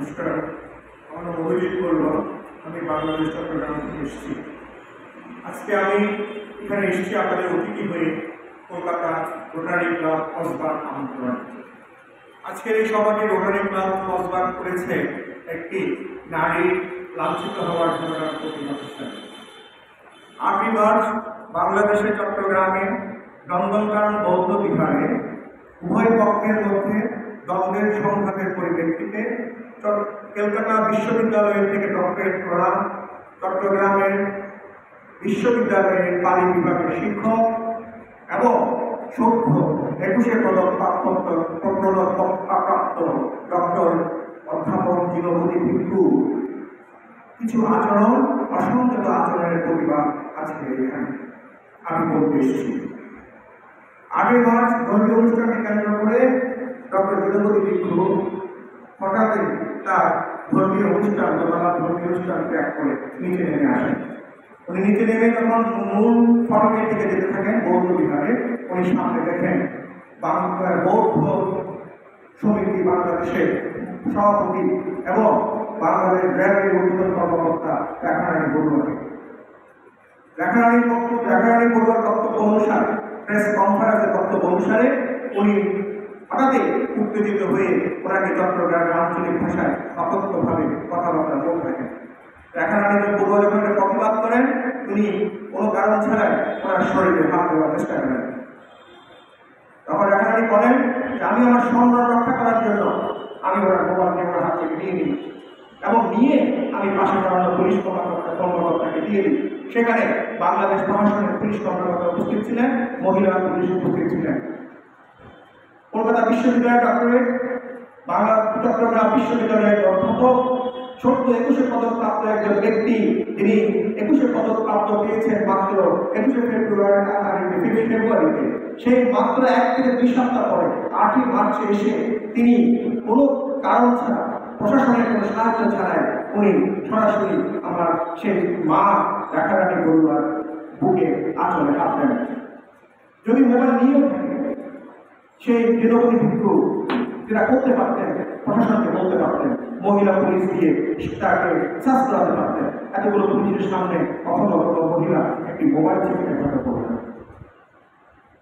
নমস্কার, আমার নাম অভিজিৎ বলবো। আমি বাংলাদেশ চট্টগ্রাম থেকে এসেছি। আজকে আমি এখানে এসেছি আপনাদের অতিথি হয়ে কলকাতা রোটারি ক্লাব কসবাগ আমন্ত্রণ। আজকের এই সভাটি রোটারি ক্লাব কসবাগ করেছে একটি নারীর লাঞ্ছিত হওয়ার ঘটনার প্রতিবাদ হিসাবে। 8ই মার্চ বাংলাদেশের চট্টগ্রামে নন্দনকানন বৌদ্ধ বিহারে উভয় পক্ষের মধ্যে দ্বন্দ্বের সংঘাতের পরিপ্রেক্ষিতে কলকাতা বিশ্ববিদ্যালয় থেকে ডক্টরেট করা চট্টগ্রামের বিশ্ববিদ্যালয়ের পালি বিভাগের শিক্ষক এবং সভ্য 21 পদক প্রাপ্ত ডক্টর অধ্যাপক দীনবতী ভিক্ষু কিছু আচরণ, অসংযত আচরণের প্রতিবাদ আজকে এখানে আমি বলতে এসেছি। 8ই মার্চ ধর্মীয় অনুষ্ঠানকে কেন্দ্র করে ডক্টর দীনবতী ভিক্ষু হঠাৎ তার ধর্মীয় অনুষ্ঠান ত্যাগ করে নিচে নেমে আসেন। উনি নিচে নেমে যখন মূল ফটকের দিকে যেতে থাকেন বৌদ্ধ বিহারে, উনি সামনে দেখেন বৌদ্ধ সমিতি বাংলাদেশের সভাপতি এবং বাংলাদেশ র্যাবের উদ্বোধন কর্মকর্তা রেখারানী বড়ুয়াকে। রেখারানী বড়ুয়ার বক্তব্য অনুসারে, প্রেস কনফারেন্সের বক্তব্য অনুসারে উনি হঠাৎই উত্তেজিত হয়ে ওনাকে চট্টগ্রামের আঞ্চলিক ভাষায় অকথ্যভাবে কথাবার্তা বলতে থাকেন। রেখারানী বড়ুয়া যখন এটা প্রতিবাদ করেন, উনি কোনো কারণ ছাড়াই ওনার শরীরে হাত দেওয়ার চেষ্টা করেন। তখন রেখারানী বলেন যে আমি আমার সম্মান রক্ষা করার জন্য আমি ওনার মোবাইলকে ওনার হাত থেকে নিয়ে নিই এবং নিয়ে আমি পাশে দাঁড়ানো পুলিশ কর্মকর্তাকে দিয়ে দিই। সেখানে বাংলাদেশ প্রশাসনের পুলিশ কর্মকর্তা উপস্থিত ছিলেন, মহিলা পুলিশ উপস্থিত ছিলেন। কলকাতা বিশ্ববিদ্যালয়ের ডক্টরেট, চট্টগ্রাম বিশ্ববিদ্যালয়ের অধ্যাপক, সদ্য 21 পদক প্রাপ্ত একজন ব্যক্তি, তিনি 21 পদক প্রাপ্ত পেয়েছেন মাত্র 21 ফেব্রুয়ারিতে। সেই মাত্র 1 থেকে 2 সপ্তাহ পরে 8ই মার্চে এসে তিনি কোনো কারণ ছাড়া, প্রশাসনের কোনো সাহায্য ছাড়াই উনি সরাসরি আমার সেই মা রেখারানী বড়ুয়ার বুকে আঁচলে হাত দেন। যদি মোবাইল নিয়েও থাকে, সেই দীনবতী ভিক্ষু যেটা করতে পারতেন, প্রশাসনকে বলতে পারতেন, মহিলা পুলিশ দিয়ে তাকে শাস্তি করাতে পারতেন। এতগুলো পুলিশের সামনে কখনো কোনো মহিলা একটি মোবাইল চেপে ব্যবহার করতেন।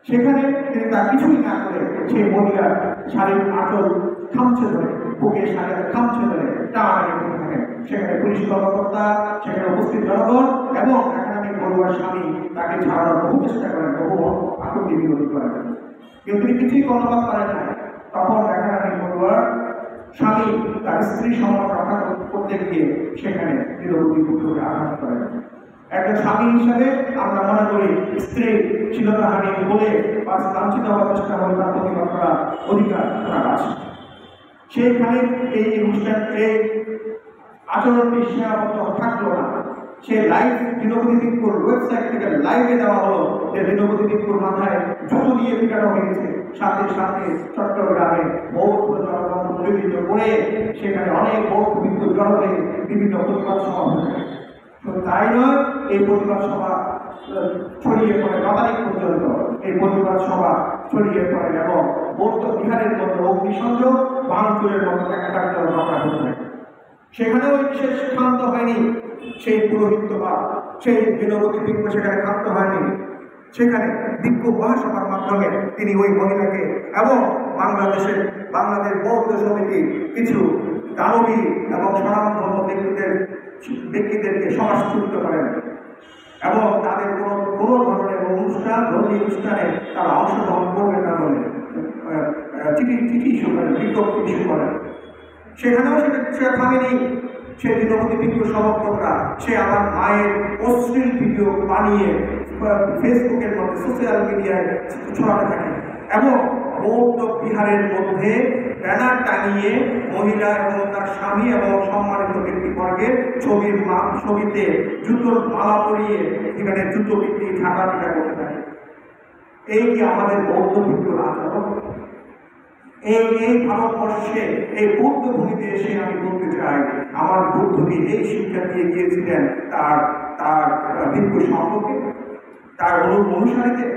সেখানে তিনি তার কিছুই না করে সেই মহিলার শারীরিক আঁচল খামছে ধরে, বুকে শারীরিক খামছে ধরে টানাটানি করতে থাকেন। সেখানে পুলিশ কর্মকর্তা, সেখানে উপস্থিত জনগণ এবং রেখারানী বড়ুয়ার স্বামী তাকে ছাড়ানোর বহু চেষ্টা করেন, বহু আপত্তি বিরোধী করেন, কিন্তু তিনি কিছুই কর্ণপাত করেন না। তখন রেখারানী বড়ুয়ার স্বামী তার স্ত্রী সম্মান রক্ষা করতে গিয়ে সেখানে দীনবতী ভিক্ষুকে আঘাত করেন। একজন স্বামী হিসাবে আমরা মনে করি স্ত্রী শ্লীলতাহানি বলে বা লাঞ্ছিত হওয়ার চেষ্টা হলে তার প্রতিবাদ করার অধিকার তার আছে। সেইখানে এই অনুষ্ঠান, এই আচরণটি সীমাবদ্ধ থাকলো না। সে লাইভ দীনবতী ভিক্ষুর ওয়েবসাইট থেকে লাইভে দেওয়া হলো যে দীনবতী ভিক্ষুর মাথায় জুতো দিয়ে পিটানো হয়েছে। সাথে সাথে চট্টগ্রামে বৌদ্ধ জনগণ পরিবৃত করে সেখানে অনেক বৌদ্ধ ভিক্ষু জড়ো হয়ে বিভিন্ন প্রতিবাদ সভা হয়েছে। শুধু তাই নয়, এই প্রতিবাদ সভা ছড়িয়ে পড়ে গাদারিক পর্যন্ত। এই প্রতিবাদ সভা ছড়িয়ে পড়ে এবং বৌদ্ধ বিহারের মধ্যে অগ্নিসংযোগ, ভাঙচুরের মতো একটা ঘটনা ঘটে। সেখানেও বিশেষ ক্ষান্ত হয়নি সেই পুরোহিত বা সেই দীনবতী ভিক্ষু, সেখানে ক্ষান্ত হয়নি। সেখানে ভিক্ষু মহাসভার মাধ্যমে তিনি ওই মহিলাকে এবং বাংলাদেশ বৌদ্ধ সমিতির কিছু দানবী এবং স্বনামধন্য ব্যক্তিদেরকে সমাজচ্যুত করেন এবং তাদের কোনো ধরনের ধর্মীয় অনুষ্ঠানে তারা অংশগ্রহণ করবেন না বলে চিঠি ইস্যু করেন, বিজ্ঞপ্তি ইস্যু করেন। সেখানেও সে থামেনি। সে দীনবতী ভিক্ষুর সমর্থকরা সে আমার মায়ের অশ্লীল ভিডিও বানিয়ে ফেসবুকের মধ্যে, সোশ্যাল মিডিয়ায় ছড়াতে থাকে এবং বৌদ্ধ বিহারের মধ্যে ব্যানার টানিয়ে মহিলা এবং তার স্বামী এবং সম্মানিত ব্যক্তিবর্গের ছবিতে জুতোর মালা পরিয়ে এখানে জুতো বিক্রি ঢাকা পিটা করতে থাকে। এই কি আমাদের বৌদ্ধ ভিক্ষুর আচরণ? এই ভারতবর্ষে এই বৌদ্ধ ভূমিতে এসে আমি বলতে চাই, আমার বুদ্ধকে এই শিক্ষা দিয়ে গিয়েছিলেন তার ভিক্ষু সম্পর্কে, তার অনুসারীদের।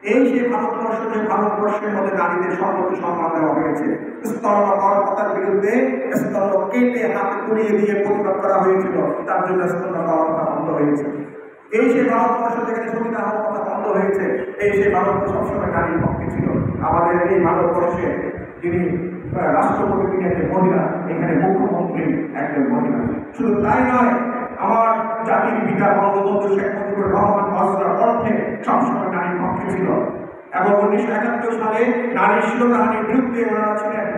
এই যে ভারতবর্ষ, যে ভারতবর্ষের মধ্যে নারীদের সর্বোচ্চ সম্মান দেওয়া হয়েছে, স্তন্যপায়ীর বিরুদ্ধে স্তন্য কেটে হাতে তুলিয়ে দিয়ে প্রতিবাদ করা হয়েছিল, তার জন্য স্তন্যপায়ী বন্ধ হয়েছে। এই যে ভারতবর্ষ থেকে সতীদাহ কথা বন্ধ হয়েছে, এই যে ভারতবর্ষ সবসময় নারীর পক্ষে ছিল। আমাদের এই ভারতবর্ষে যিনি রাষ্ট্রপতি, তিনি একজন মহিলা, এখানে মুখ্যমন্ত্রী একজন মহিলা। শুধু তাই নয়, আমার জাতির পিতা বঙ্গবন্ধু শেখ মুজিবুর রহমান বজ্র কণ্ঠে সবসময় নারীর পক্ষে ছিল, এবং 1971 সালে নারী শিরোধারণের বিরুদ্ধে ওনারা ছিলেন।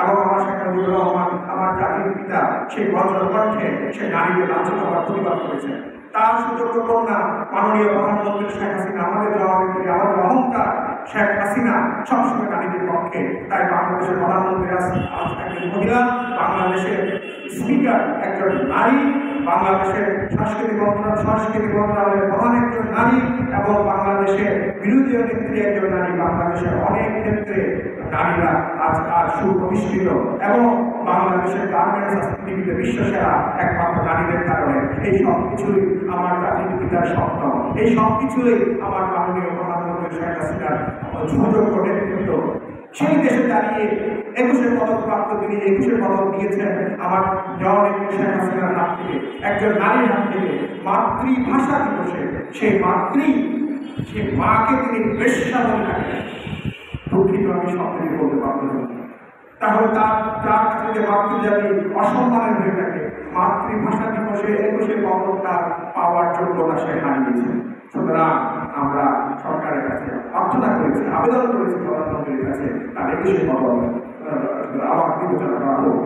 এবং আমার শেখ মুজিবুর রহমান, আমার জাতির পিতা, সেই বজ্র কণ্ঠে সে নারীকে লাঞ্ছিত হওয়ার প্রতিবাদ করেছেন। তার সুযোগ্য কন্যা মাননীয় প্রধানমন্ত্রী শেখ হাসিনা, আমাদের জননেত্রী, আমাদের অহংকার শেখ হাসিনা সবসময় নারীদের পক্ষে। তাই বাংলাদেশের প্রধানমন্ত্রী আজ একজন মহিলা, বাংলাদেশের স্পিকার একজন নারী, বাংলাদেশের সংস্কৃতি মন্ত্রণালয়ের প্রধান একজন নারী, এবং বাংলাদেশের বিরোধী নেত্রী একজন নারী। বাংলাদেশের অনেক ক্ষেত্রে নারীরা আজ সুপ্রতিষ্ঠিত, এবং বাংলাদেশের গার্মেন্টস পৃথিবীতে বিশ্বসেরা একমাত্র নারীদের কারণে। এই সব কিছুই আমার জাতির পিতার স্বপ্ন, এই সব কিছুই আমার মাননীয় প্রধানমন্ত্রী শেখ হাসিনার সুযোগ্য নেতৃত্ব। সেই দেশে দাঁড়িয়ে 21 পদক প্রাপ্ত, তিনি 21 পদক দিয়েছেন আমার জননেত্রী শেখ হাসিনার হাত থেকে, একজন নারীর হাত থেকে। মাতৃভাষা দিবসে সেই সে মাকে তিনি বেশ্যা বলে থাকেন। দুঃখিত, আমি শব্দটি বলতে পারবো না। তাহলে যার কাছে যে মাতৃজাতি অসম্মানের হয়ে থাকে, মাতৃভাষা দিবসে 21 পদক তার পাওয়ার যোগ্যতা সে হারিয়েছে। সুতরাং আমরা সরকারের কাছে প্রার্থনা করেছি, আবেদন করেছি প্রধানমন্ত্রীর কাছে, তার 21 পদক আবার বিবেচনা করা হোক।